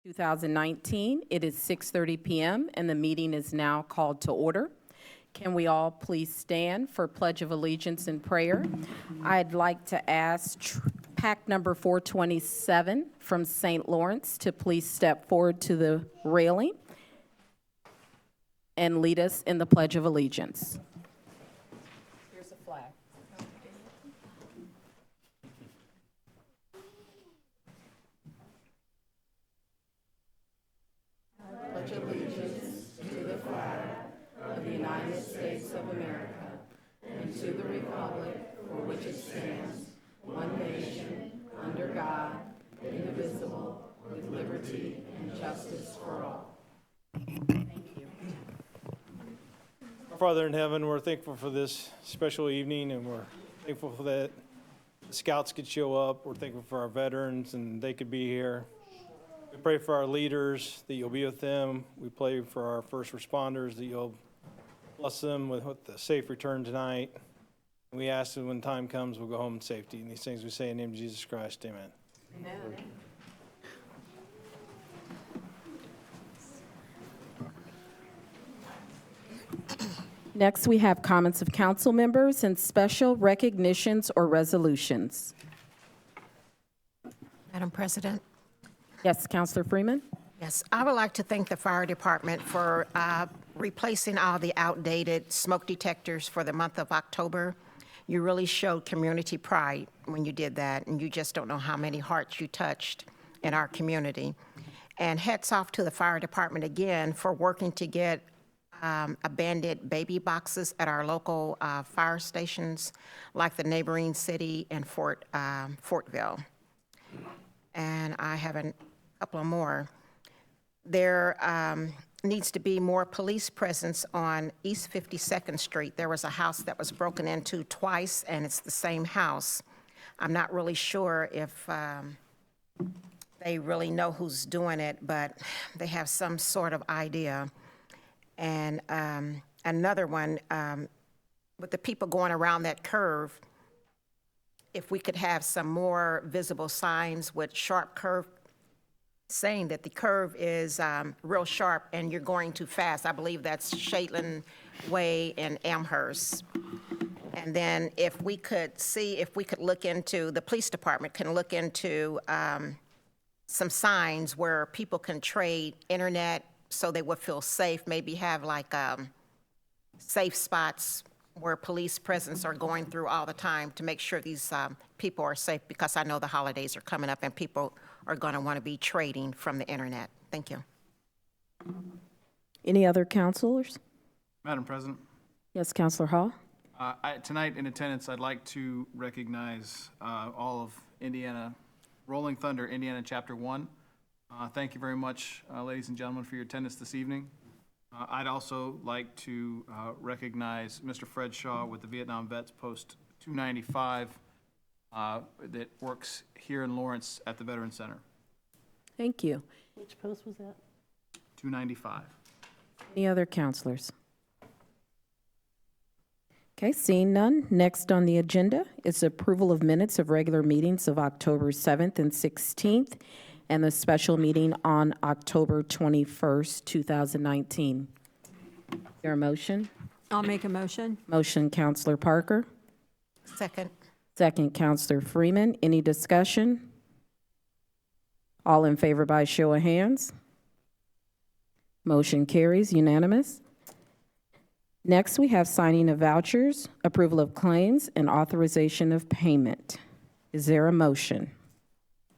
2019. It is 6:30 p.m. and the meeting is now called to order. Can we all please stand for Pledge of Allegiance and prayer? I'd like to ask pack number 427 from St. Lawrence to please step forward to the railing and lead us in the Pledge of Allegiance. Here's a flag. Pledge allegiance to the flag of the United States of America and to the republic for which it stands, one nation, under God, indivisible, with liberty and justice for all. Thank you. Our Father in heaven, we're thankful for this special evening, and we're thankful for that the scouts could show up. We're thankful for our veterans and they could be here. We pray for our leaders that you'll be with them. We pray for our first responders that you'll bless them with a safe return tonight. And we ask that when time comes, we'll go home in safety. And these things we say in the name of Jesus Christ, amen. Amen. Next, we have comments of council members and special recognitions or resolutions. Madam President? Yes, Councilor Freeman. Yes, I would like to thank the fire department for replacing all the outdated smoke detectors for the month of October. You really showed community pride when you did that, and you just don't know how many hearts you touched in our community. And hats off to the fire department again for working to get abandoned baby boxes at our local fire stations, like the neighboring city and Fortville. And I have a couple of more. There needs to be more police presence on East 52nd Street. There was a house that was broken into twice, and it's the same house. I'm not really sure if they really know who's doing it, but they have some sort of idea. And another one, with the people going around that curve, if we could have some more visible signs with sharp curve, saying that the curve is real sharp and you're going too fast. I believe that's Shaitland Way and Amherst. And then if we could see, if we could look into, the police department can look into some signs where people can trade internet so they would feel safe, maybe have like safe spots where police presence are going through all the time to make sure these people are safe, because I know the holidays are coming up and people are going to want to be trading from the internet. Thank you. Any other councilors? Madam President, Yes, Councilor Hall. tonight in attendance, I'd like to recognize all of Indiana, Rolling Thunder, Indiana Chapter 1. Thank you very much, ladies and gentlemen, for your attendance this evening. I'd also like to recognize Mr. Fred Shaw with the Vietnam Vets Post 295 that works here in Lawrence at the Veterans Center. Thank you. Which post was that? 295. Any other counselors? Okay, seeing none, next on the agenda is approval of minutes of regular meetings of October 7th and 16th and the special meeting on October 21st, 2019. Is there a motion? I'll make a motion. Motion, Counselor Parker. Second. Second, Counselor Freeman. Any discussion? All in favor by show of hands. Motion carries unanimous. Next, we have signing of vouchers, approval of claims, and authorization of payment. Is there a motion?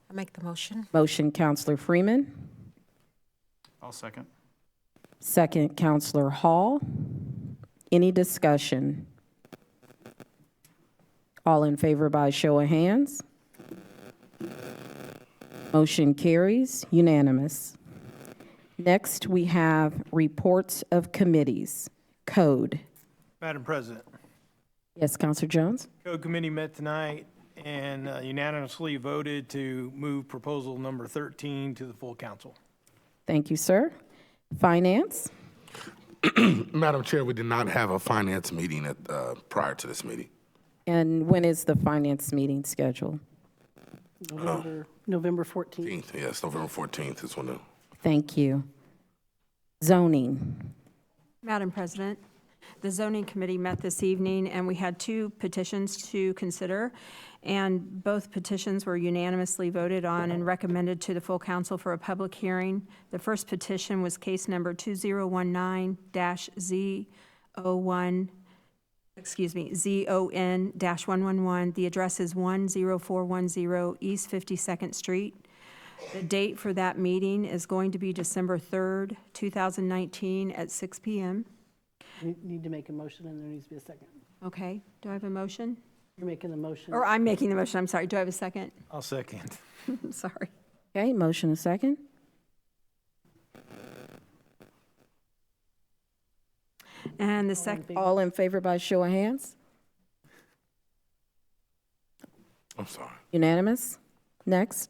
I make the motion. Motion, Counselor Freeman. I'll second. Second, Counselor Hall. Any discussion? All in favor by show of hands. Motion carries unanimous. Next, we have reports of committees. Code. Madam President, Yes, Counselor Jones. Code Committee met tonight and unanimously voted to move proposal number 13 to the full council. Thank you, sir. Finance. Madam Chair, we did not have a finance meeting prior to this meeting. And when is the finance meeting scheduled? November 14th. Yes, November 14th is when the Thank you. Zoning. Madam President, the zoning committee met this evening, and we had 2 petitions to consider, and both petitions were unanimously voted on and recommended to the full council for a public hearing. The first petition was case number 2019-ZON-111. The address is 10410 East 52nd Street. The date for that meeting is going to be December 3rd, 2019 at 6 p.m. You need to make a motion, and there needs to be a second. Okay, do I have a motion? You're making the motion. Or I'm making the motion, I'm sorry. Do I have a second? I'll second. Sorry. Okay, motion and second. And the second, All in favor by show of hands? I'm sorry. Unanimous? Next.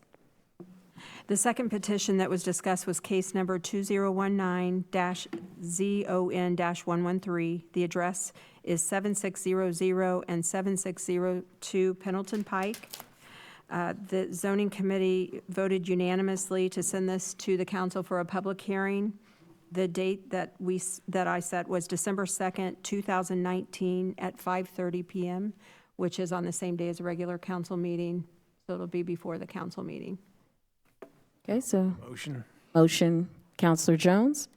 the second petition that was discussed was case number 2019-ZON-113. The address is 7600 and 7602 Pendleton Pike. The zoning committee voted unanimously to send this to the council for a public hearing. The date that I set was December 2nd, 2019 at 5:30 PM, which is on the same day as a regular council meeting, so it'll be before the council meeting. Okay, so Motion. Counselor Jones.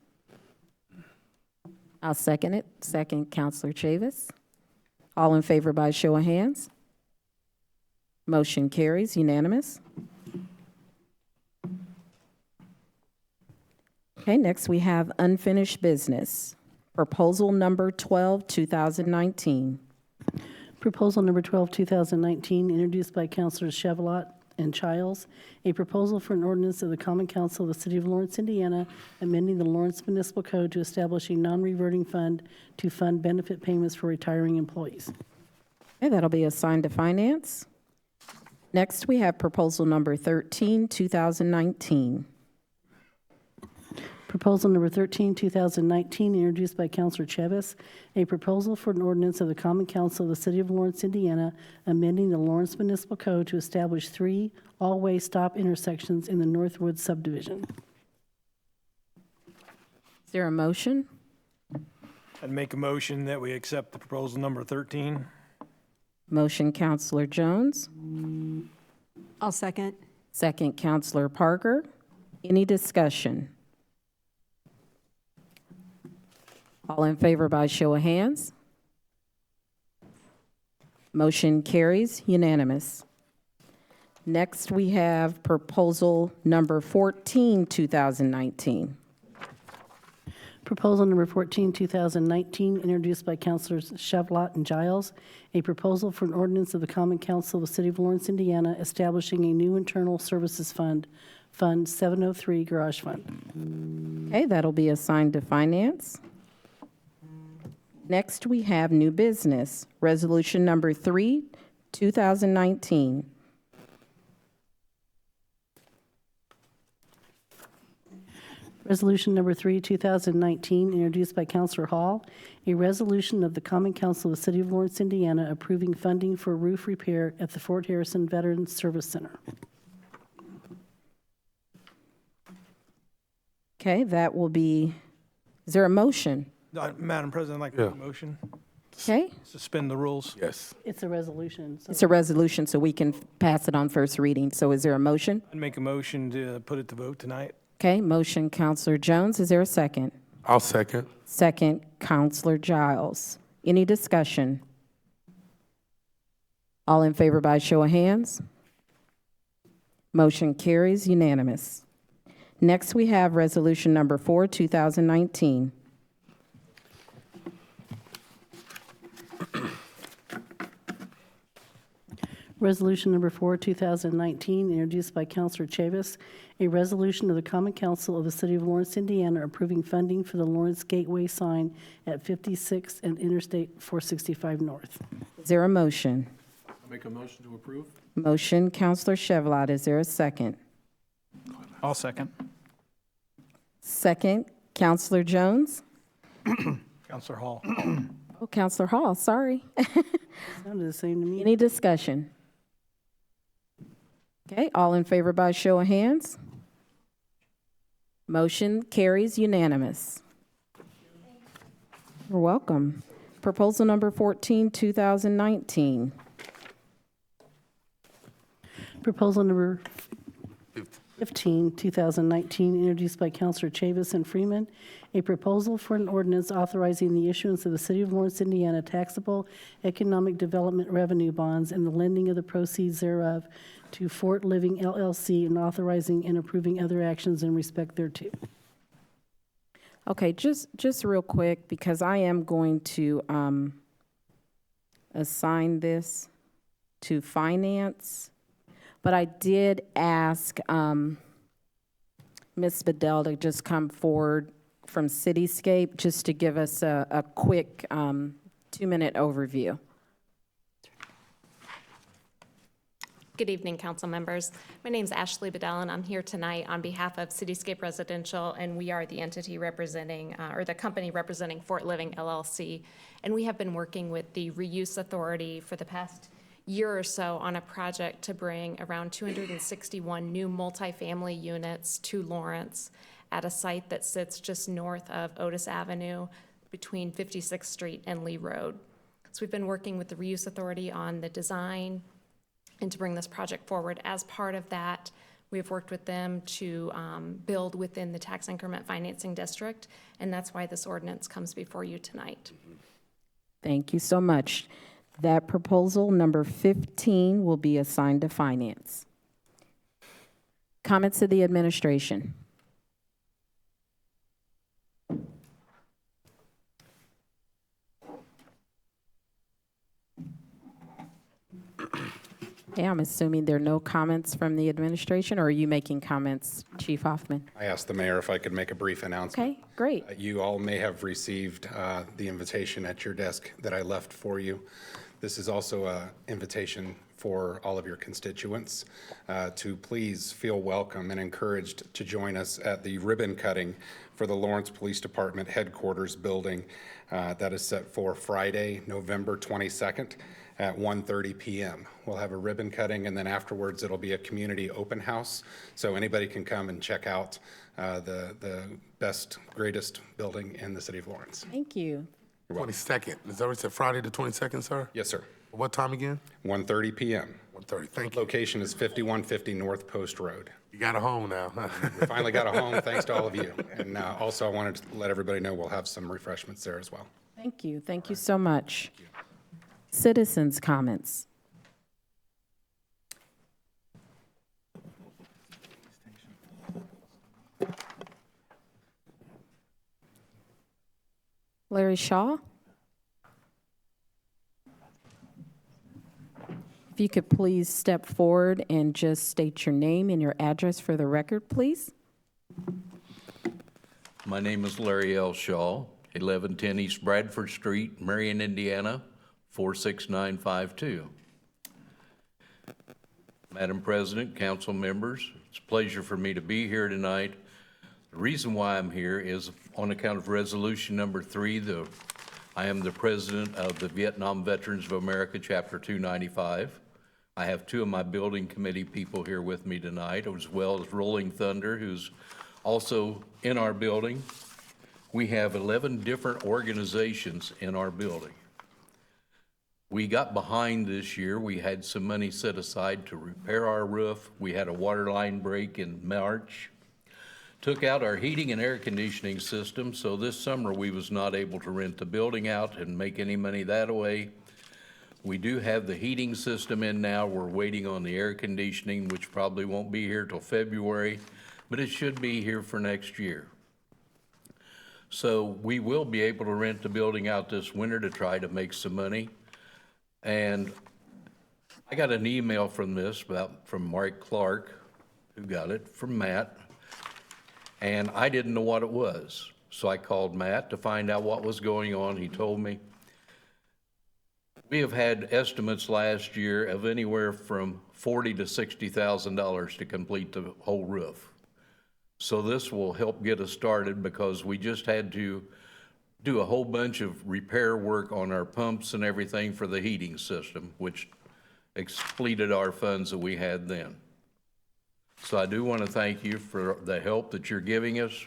I'll second it. Second, Counselor Chavis. All in favor by show of hands? Motion carries unanimous. Okay, next we have unfinished business. Proposal number 12, 2019. Proposal number 12, 2019, introduced by Councilors Chevalot and Childs, a proposal for an ordinance of the Common Council of the City of Lawrence, Indiana, amending the Lawrence Municipal Code to establish a non-reverting fund to fund benefit payments for retiring employees. Okay, that'll be assigned to finance. Next, we have proposal number 13, 2019. Proposal number 13, 2019, introduced by Councilor Chevis, a proposal for an ordinance of the Common Council of the City of Lawrence, Indiana, amending the Lawrence Municipal Code to establish 3 all-way stop intersections in the Northwood subdivision. Is there a motion? I'd make a motion that we accept the proposal number 13. Motion, Counselor Jones. I'll second. Second, Counselor Parker. Any discussion? All in favor by show of hands? Motion carries unanimous. Next, we have proposal number 14, 2019. Proposal number 14, 2019, introduced by Councilors Chevalot and Giles, a proposal for an ordinance of the Common Council of the City of Lawrence, Indiana, establishing a new internal services fund, Fund 703 Garage Fund. Okay, that'll be assigned to finance. Next, we have new business, resolution number 3, 2019. Resolution number 3, 2019, introduced by Councilor Hall, a resolution of the Common Council of the City of Lawrence, Indiana, approving funding for roof repair at the Fort Harrison Veterans Service Center. Okay, that will be, is there a motion? Madam President, I'd like to make a motion. Okay, Suspend the rules. Yes. It's a resolution. So it's a resolution, so we can pass it on first reading. So is there a motion? I'd make a motion to put it to vote tonight. Okay, motion, Counselor Jones. Is there a second? I'll second. Second, Counselor Giles. Any discussion? All in favor by show of hands? Motion carries unanimous. Next, we have resolution number 4, 2019. Resolution number 4, 2019, introduced by Councilor Chavis, a resolution of the Common Council of the City of Lawrence, Indiana, approving funding for the Lawrence Gateway sign at 56 and Interstate 465 North. Is there a motion? I'll make a motion to approve. Motion, Counselor Chevalot. Is there a second? I'll second. Second, Counselor Jones. Counselor Hall. Oh, Counselor Hall, sorry. Sounded the same to me. Any discussion? Okay, all in favor by show of hands? Motion carries unanimous. You're welcome. Proposal number 14, 2019. Proposal number 15, 2019, introduced by Councilor Chavis and Freeman, a proposal for an ordinance authorizing the issuance of the City of Lawrence, Indiana taxable economic development revenue bonds and the lending of the proceeds thereof to Fort Living LLC and authorizing and approving other actions in respect thereto. Okay, just real quick, because I am going to assign this to finance, but I did ask Ms. Bedell to just come forward from Cityscape just to give us a quick 2-minute overview. Good evening, council members. My name is Ashley Bedell, and I'm here tonight on behalf of Cityscape Residential, and we are the entity representing, or the company representing Fort Living LLC. And we have been working with the Reuse Authority for the past year or so on a project to bring around 261 new multifamily units to Lawrence at a site that sits just north of Otis Avenue between 56th Street and Lee Road. So we've been working with the Reuse Authority on the design and to bring this project forward. As part of that, we've worked with them to build within the tax increment financing district, and that's why this ordinance comes before you tonight. Thank you so much. That proposal, number 15, will be assigned to finance. Comments of the administration. Okay, I'm assuming there are no comments from the administration, or are you making comments, Chief Hoffman? I asked the mayor if I could make a brief announcement. Okay, great. You all may have received the invitation at your desk that I left for you. This is also an invitation for all of your constituents to please feel welcome and encouraged to join us at the ribbon cutting for the Lawrence Police Department headquarters building that is set for Friday, November 22nd at 1:30 p.m. We'll have a ribbon cutting, and then afterwards it'll be a community open house, so anybody can come and check out the best, greatest building in the city of Lawrence. Thank you. 22nd. Is that what you said, Friday the 22nd, sir? Yes, sir. What time again? 1:30 p.m. 1:30. Thank you. Location is 5150 North Post Road. You got a home now. We finally got a home, thanks to all of you. And also I wanted to let everybody know we'll have some refreshments there as well. Thank you. Thank you so much. Citizens' comments. Larry Shaw? If you could please step forward and just state your name and your address for the record, please. My name is Larry L. Shaw, 1110 East Bradford Street, Marion, Indiana, 46952. Madam President, council members, it's a pleasure for me to be here tonight. The reason why I'm here is on account of resolution number 3. I am the president of the Vietnam Veterans of America, Chapter 295. I have 2 of my building committee people here with me tonight, as well as Rolling Thunder, who's also in our building. We have 11 different organizations in our building. We got behind this year. We had some money set aside to repair our roof. We had a water line break in March. Took out our heating and air conditioning system, so this summer we was not able to rent the building out and make any money that way. We do have the heating system in now. We're waiting on the air conditioning, which probably won't be here till February, but it should be here for next year. So we will be able to rent the building out this winter to try to make some money. And I got an email from Mark Clark, who got it from Matt, and I didn't know what it was. So I called Matt to find out what was going on. He told me we have had estimates last year of anywhere from $40,000 to $60,000 to complete the whole roof. So this will help get us started because we just had to do a whole bunch of repair work on our pumps and everything for the heating system, which expleted our funds that we had then. So I do want to thank you for the help that you're giving us.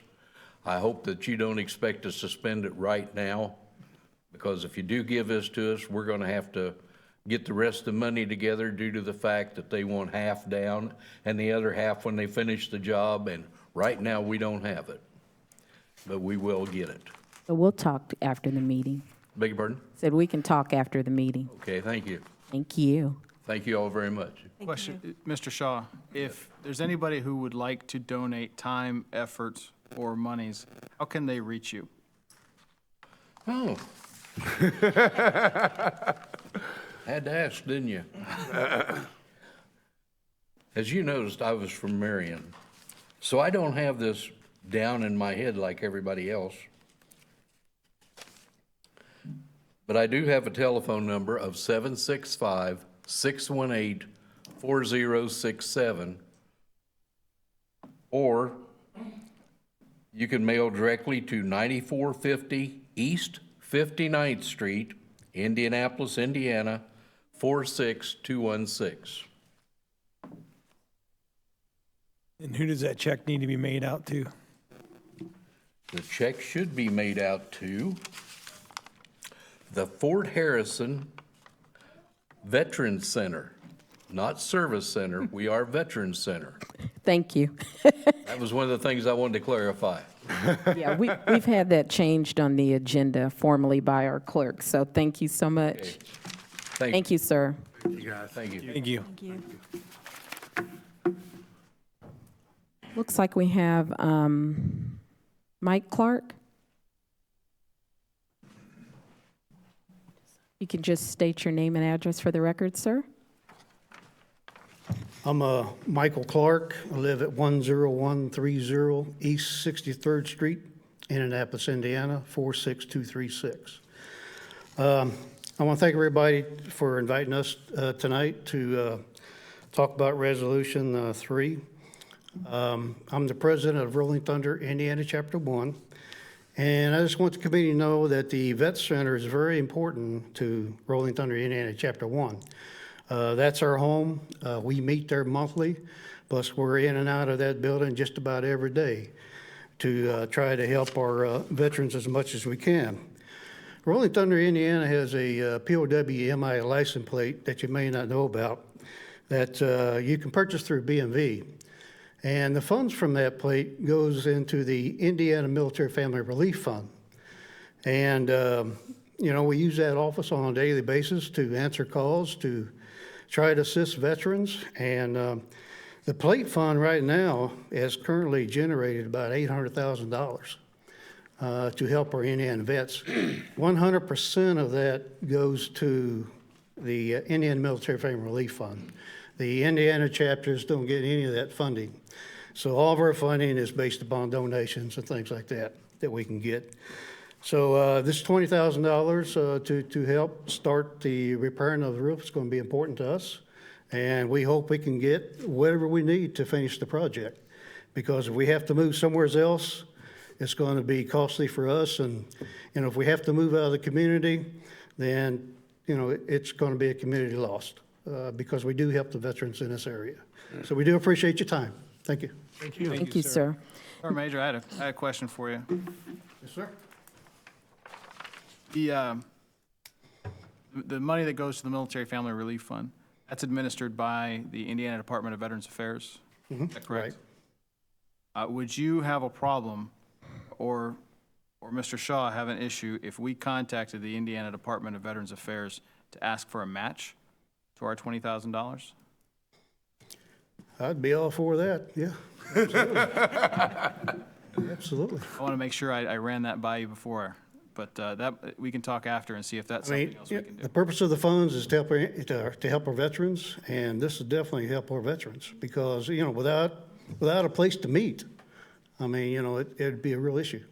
I hope that you don't expect to suspend it right now, because if you do give this to us, we're going to have to get the rest of the money together due to the fact that they want half down and the other half when they finish the job, and right now we don't have it, but we will get it. So we'll talk after the meeting. Beg your pardon? Said we can talk after the meeting. Okay, thank you. Thank you. Thank you all very much. Question, Mr. Shaw, if there's anybody who would like to donate time, effort, or monies, how can they reach you? Oh. Had to ask, didn't you? As you noticed, I was from Marion, so I don't have this down in my head like everybody else. But I do have a telephone number of 765-618-4067, or you can mail directly to 9450 East 59th Street, Indianapolis, Indiana, 46216. And who does that check need to be made out to? The check should be made out to the Fort Harrison Veterans Center, not Service Center. We are Veterans Center. Thank you. That was one of the things I wanted to clarify. Yeah, we've had that changed on the agenda formally by our clerk, so thank you so much. Okay. Thank you, sir. Thank you. Thank you. Thank you. Looks like we have Mike Clark. You can just state your name and address for the record, sir. I'm Michael Clark. I live at 10130 East 63rd Street, Indianapolis, Indiana, 46236. I want to thank everybody for inviting us tonight to talk about Resolution 3. I'm the president of Rolling Thunder, Indiana, Chapter 1. And I just want the committee to know that the Vet Center is very important to Rolling Thunder, Indiana, Chapter 1. That's our home. We meet there monthly, plus we're in and out of that building just about every day to try to help our veterans as much as we can. Rolling Thunder, Indiana has a POW-MI license plate that you may not know about that you can purchase through BMV. And the funds from that plate goes into the Indiana Military Family Relief Fund. And, you know, we use that office on a daily basis to answer calls, to try to assist veterans. And the plate fund right now has currently generated about $800,000 to help our Indiana vets. 100% of that goes to the Indiana Military Family Relief Fund. The Indiana chapters don't get any of that funding. So all of our funding is based upon donations and things like that that we can get. So this $20,000 to help start the repairing of the roof is going to be important to us. And we hope we can get whatever we need to finish the project. Because if we have to move somewhere else, it's going to be costly for us. And if we have to move out of the community, then, you know, it's going to be a community lost because we do help the veterans in this area. So we do appreciate your time. Thank you. Thank you. Thank you, sir. Sergeant Major, I had a question for you. Yes, sir. The money that goes to the Military Family Relief Fund, that's administered by the Indiana Department of Veterans Affairs, is that correct? Would you have a problem, or Mr. Shaw have an issue, if we contacted the Indiana Department of Veterans Affairs to ask for a match to our $20,000? I'd be all for that, yeah. Absolutely. Absolutely. I want to make sure I ran that by you before, but that, we can talk after and see if that's I mean, something else we can do. the purpose of the funds is to help our veterans, and this is definitely help our veterans because, you know, without a place to meet, I mean, you know, it'd be a real issue.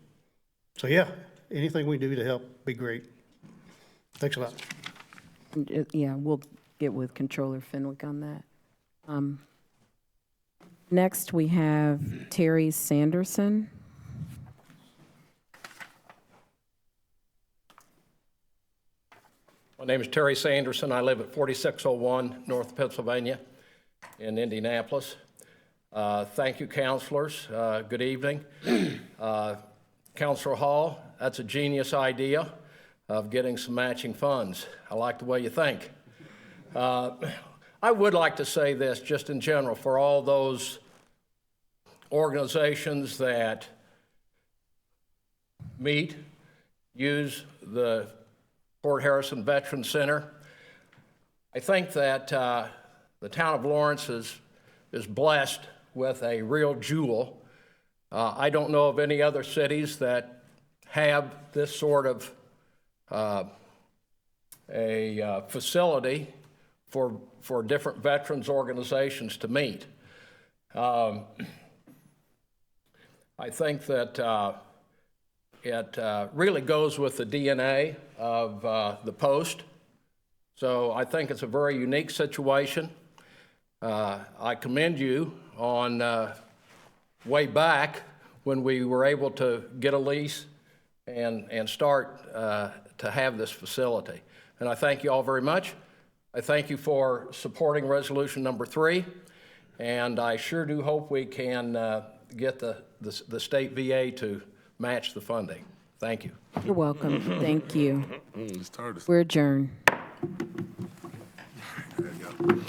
So yeah, anything we do to help be great. Thanks a lot. Yeah, we'll get with Controller Fenwick on that. Next, we have Terry Sanderson. My name is Terry Sanderson. I live at 4601 North Pennsylvania in Indianapolis. Thank you, counselors. Good evening. Counselor Hall, that's a genius idea of getting some matching funds. I like the way you think. I would like to say this just in general for all those organizations that meet, use the Fort Harrison Veterans Center. I think that the town of Lawrence is blessed with a real jewel. I don't know of any other cities that have this sort of a facility for different veterans organizations to meet. I think that it really goes with the DNA of the Post. So I think it's a very unique situation. I commend you on way back when we were able to get a lease and start to have this facility. And I thank you all very much. I thank you for supporting resolution number 3, and I sure do hope we can get the state VA to match the funding. Thank you. You're welcome. Thank you. We're adjourned. There you go.